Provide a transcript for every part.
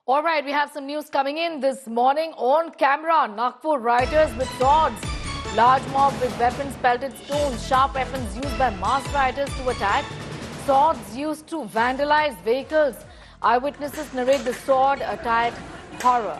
All right, we have some news coming in this morning. On camera, Nagpur rioters with swords. Large mob with weapons, pelted stones, sharp weapons used by mass rioters to attack. Swords used to vandalize vehicles. Eyewitnesses narrate the sword attack horror.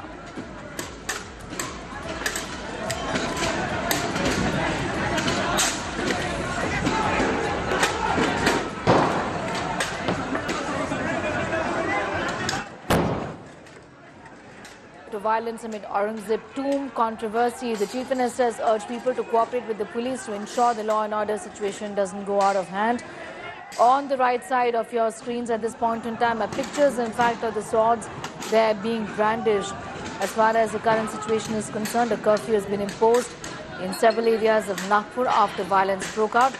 To violence amid Aurangzeb tomb controversy, the Chief Minister has urged people to cooperate with the police to ensure the law and order situation doesn't go out of hand. On the right side of your screens at this point in time are pictures, in fact, of the swords they're being brandished. As far as the current situation is concerned, a curfew has been imposed in several areas of Nagpur after violence broke out.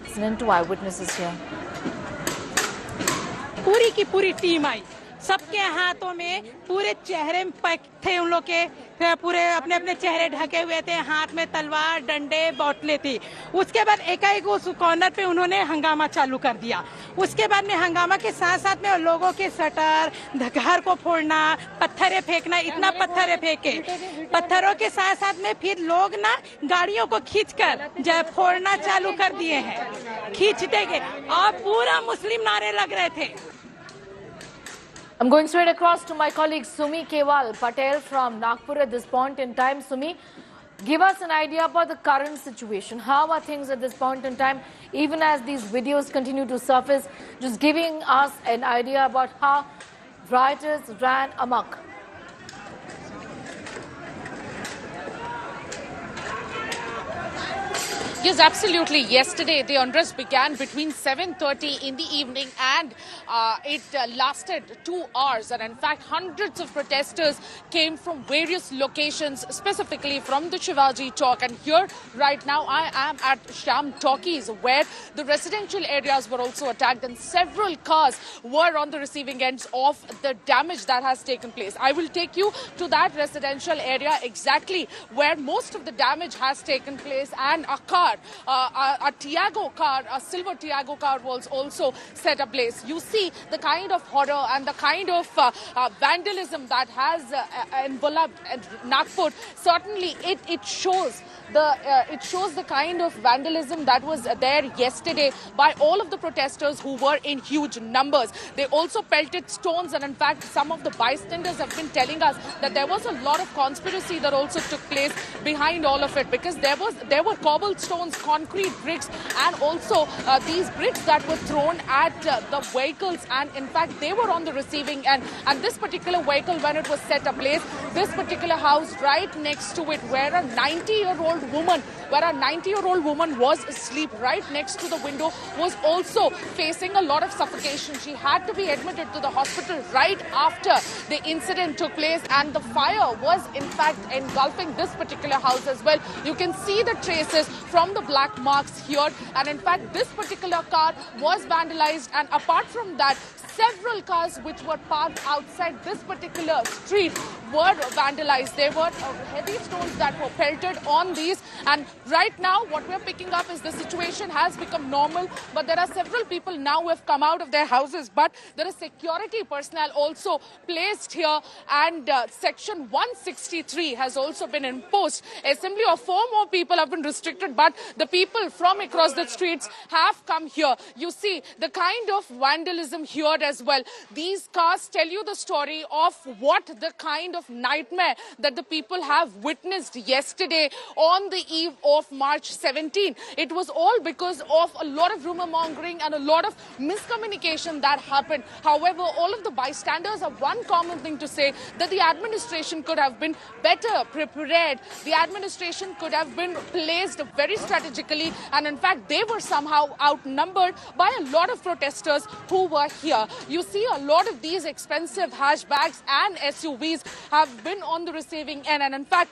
Listen to eyewitnesses here. पूरी की पूरी team आई, सबके हाथों में पूरे चेहरे थे, उन लोग के पूरे अपने अपने चेहरे ढके हुए थे, हाथ में तलवार, डंडे, बोतलें थी। उसके बाद एकाएक उस कॉर्नर पे उन्होंने हंगामा चालू कर दिया। उसके बाद में हंगामा के साथ साथ में लोगों के शटर, घर को फोड़ना, पत्थरें फेंकना, इतना पत्थरें फेंके। पत्थरों के साथ साथ में फिर लोग ना गाड़ियों को खींचकर जब फोड़ना चालू कर दिए हैं, खींचते गए और पूरा मुस्लिम नारे लग रहे थे। I'm going straight across to my colleague Sumi Kewal Patel from Nagpur at this point in time. Sumi, give us an idea about the current situation. How are things at this point in time, even as these videos continue to surface, just giving us an idea about how rioters ran amok? Yes, absolutely. Yesterday, the unrest began between 7:30 in the evening and it lasted 2 hours. And in fact, hundreds of protesters came from various locations, specifically from the Shivaji Chowk. And here, right now, I am at Shyam Talkies, where the residential areas were also attacked and several cars were on the receiving ends of the damage that has taken place. I will take you to that residential area exactly where most of the damage has taken place, and a car, a Tiago car, a silver Tiago car was also set ablaze. You see the kind of horror and the kind of vandalism that has enveloped Nagpur. Certainly, it shows the kind of vandalism that was there yesterday by all of the protesters who were in huge numbers. They also pelted stones, and in fact, some of the bystanders have been telling us that there was a lot of conspiracy that also took place behind all of it, because there were cobblestones, concrete bricks, and also these bricks that were thrown at the vehicles, and in fact they were on the receiving end. And this particular vehicle, when it was set ablaze, this particular house right next to it, where a 90-year-old woman was asleep right next to the window, was also facing a lot of suffocation. She had to be admitted to the hospital right after the incident took place, and the fire was in fact engulfing this particular house as well. You can see the traces from the black marks here, and in fact this particular car was vandalized, and apart from that, several cars which were parked outside this particular street were vandalized. There were heavy stones that were pelted on these, and right now what we're picking up is the situation has become normal, but there are several people now who have come out of their houses, but there is security personnel also placed here, and section 163 has also been imposed. Assembly of 4 more people have been restricted, but the people from across the streets have come here. You see the kind of vandalism here as well. These cars tell you the story of what the kind of nightmare that the people have witnessed yesterday on the eve of March 17. It was all because of a lot of rumor mongering and a lot of miscommunication that happened. However, all of the bystanders have one common thing to say, that the administration could have been better prepared. The administration could have been placed very strategically, and in fact they were somehow outnumbered by a lot of protesters who were here. You see a lot of these expensive hatchbacks and SUVs have been on the receiving end, and in fact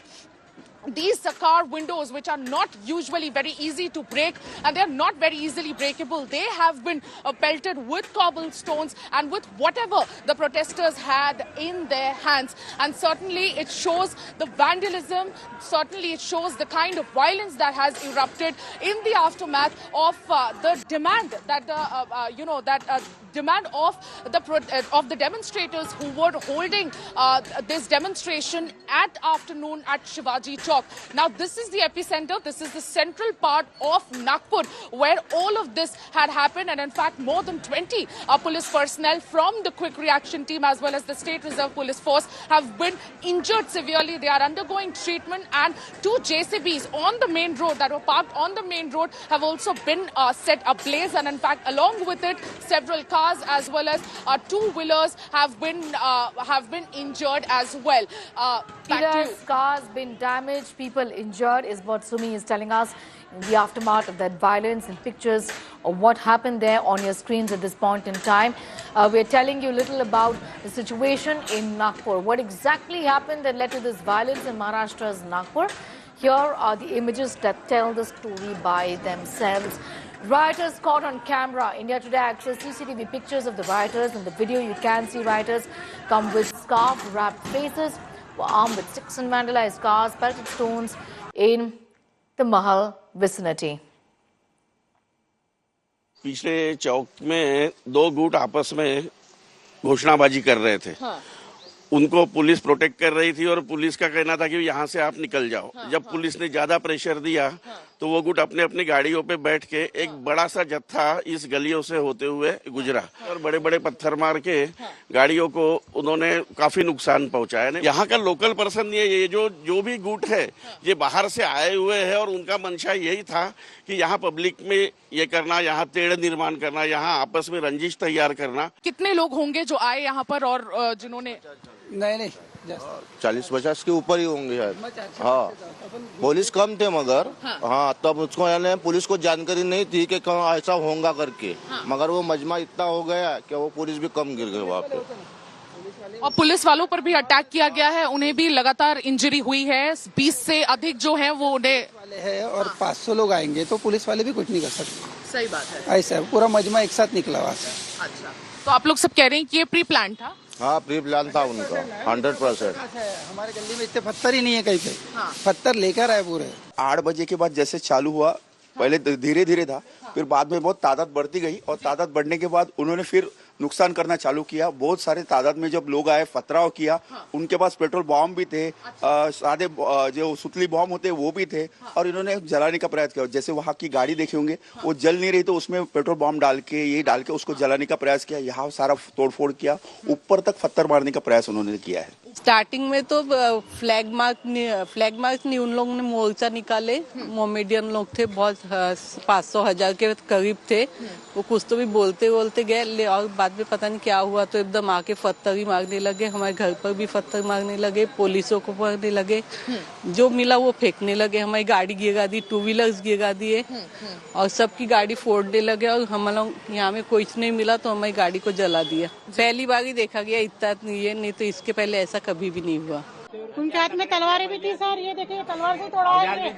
these car windows, which are not usually very easy to break, and they're not very easily breakable, they have been pelted with cobblestones and with whatever the protesters had in their hands. And certainly it shows the vandalism, certainly it shows the kind of violence that has erupted in the aftermath of the demand that demand of the demonstrators who were holding this demonstration at afternoon at Shivaji Chowk. Now, this is the epicenter. This is the central part of Nagpur where all of this had happened. And in fact, more than 20 police personnel from the quick reaction team as well as the State Reserve Police Force have been injured severely. They are undergoing treatment, and 2 JCBs on the main road that were parked on the main road have also been set ablaze. And in fact, along with it, several cars as well as 2-wheelers have been injured as well. Cars been damaged, people injured is what Sumi is telling us in the aftermath of that violence, and pictures of what happened there on your screens at this point in time. We're telling you a little about the situation in Nagpur. What exactly happened that led to this violence in Maharashtra's Nagpur? Here are the images that tell the story by themselves. Rioters caught on camera. India Today accessed CCTV pictures of the rioters. In the video, you can see rioters come with scarf-wrapped faces, were armed with sticks and vandalized cars, pelted stones in the Mahal vicinity. पिछले चौक में 2 गुट आपस में घोषणाबाजी कर रहे थे। उनको पुलिस प्रोटेक्ट कर रही थी और पुलिस का कहना था कि यहाँ से आप निकल जाओ। जब पुलिस ने ज्यादा प्रेशर दिया तो वो गुट अपने अपनी गाड़ियों पे बैठ के एक बड़ा सा जत्था इस गलियों से होते हुए गुजरा और बड़े बड़े पत्थर मार के गाड़ियों को उन्होंने काफी नुकसान पहुंचाया। यहाँ का लोकल पर्सन ये जो भी गुट है ये बाहर से आए हुए हैं और उनका मंशा यही था कि यहाँ पब्लिक में ये करना, यहाँ तेड़ निर्माण करना, यहाँ आपस में रंजिश तैयार करना। कितने लोग होंगे जो आए यहाँ पर और जिन्होंने? नहीं 40-50 के ऊपर ही होंगे शायद। हाँ, पुलिस कम थे मगर हाँ तब उसको यानी पुलिस को जानकारी नहीं थी कि ऐसा होगा करके, मगर वो मजमा इतना हो गया कि वो पुलिस भी कम गिर गए वहाँ पे। और पुलिस वालों पर भी अटैक किया गया है, उन्हें भी लगातार इंजरी हुई है। 20 से अधिक जो है वो उन्हें है और 500 लोग आएंगे तो पुलिस वाले भी कुछ नहीं कर सकते। सही बात है। ऐसा पूरा मजमा एक साथ निकला वहाँ से। अच्छा, तो आप लोग सब कह रहे हैं कि ये प्री प्लान था? हाँ, प्री प्लान था उनका 100%। हमारे गली में इतने पत्थर ही नहीं है कहीं पे। पत्थर लेकर आए पूरे। 8 बजे के बाद जैसे चालू हुआ, पहले धीरे धीरे था, फिर बाद में बहुत तादाद बढ़ती गई और तादाद बढ़ने के बाद उन्होंने फिर नुकसान करना चालू किया। बहुत सारे तादाद में जब लोग आए पथराव किया। उनके पास पेट्रोल बॉम्ब भी थे, सादे जो सुतली बॉम्ब होते वो भी थे और इन्होंने जलाने का प्रयास किया। जैसे वहाँ की गाड़ी देखे होंगे वो जल नहीं रही तो उसमें पेट्रोल बॉम्ब डाल के उसको जलाने का प्रयास किया। यहाँ सारा तोड़फोड़ किया, ऊपर तक पत्थर मारने का प्रयास उन्होंने किया है। स्टार्टिंग में तो फ्लैग मार्च नहीं, उन लोगों ने मोर्चा निकाले। मोमेडियन लोग थे, बहुत 500-1000 के करीब थे। वो कुछ तो भी बोलते गए और बाद में पता नहीं क्या हुआ तो एकदम आके पत्थर ही मारने लगे। हमारे घर पर भी पत्थर मारने लगे, पुलिसों को मारने लगे, जो मिला वो फेंकने लगे। हमारी गाड़ी गिरा दी, 2 व्हीलर्स गिरा दिए और सबकी गाड़ी फोड़ने लगे और हम लोग यहाँ में कुछ नहीं मिला तो हमारी गाड़ी को जला दिया। पहली बार ही देखा गया इतना, ये नहीं तो इसके पहले ऐसा कभी भी नहीं हुआ। उनके हाथ में तलवारें भी थी सर, ये देखिए तलवार से तोड़ा है,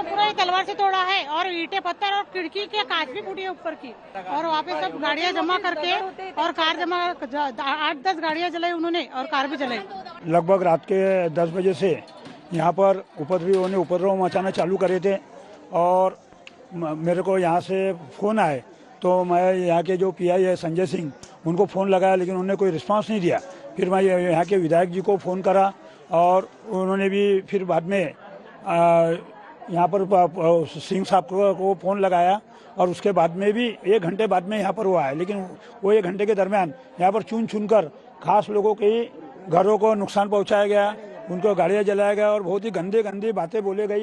पूरा तलवार से तोड़ा है और ईंटें पत्थर और खिड़की के कांच भी फूटी है ऊपर की। और वहाँ पे सब गाड़ियाँ जमा करके और कार जमा 8-10 गाड़ियाँ जलाई उन्होंने और कार भी जलाई। लगभग रात के 10 बजे से यहाँ पर उपद्रवियों ने उपद्रव मचाना चालू करे थे और मेरे को यहाँ से फोन आए तो मैं यहाँ के जो PI है संजय सिंह उनको फ़ोन लगाया लेकिन उन्होंने कोई रिस्पांस नहीं दिया। फिर मैं यहाँ के विधायक जी को फ़ोन करा और उन्होंने भी फिर बाद में यहाँ पर सिंह साहब को फ़ोन लगाया और उसके बाद में भी 1 घंटे बाद में यहाँ पर वो आए। लेकिन वो 1 घंटे के दरमियान यहाँ पर चुन कर खास लोगों के घरों को नुकसान पहुँचाया गया, उनको गाड़ियाँ जलाया गया और बहुत ही गंदी बातें बोले गई।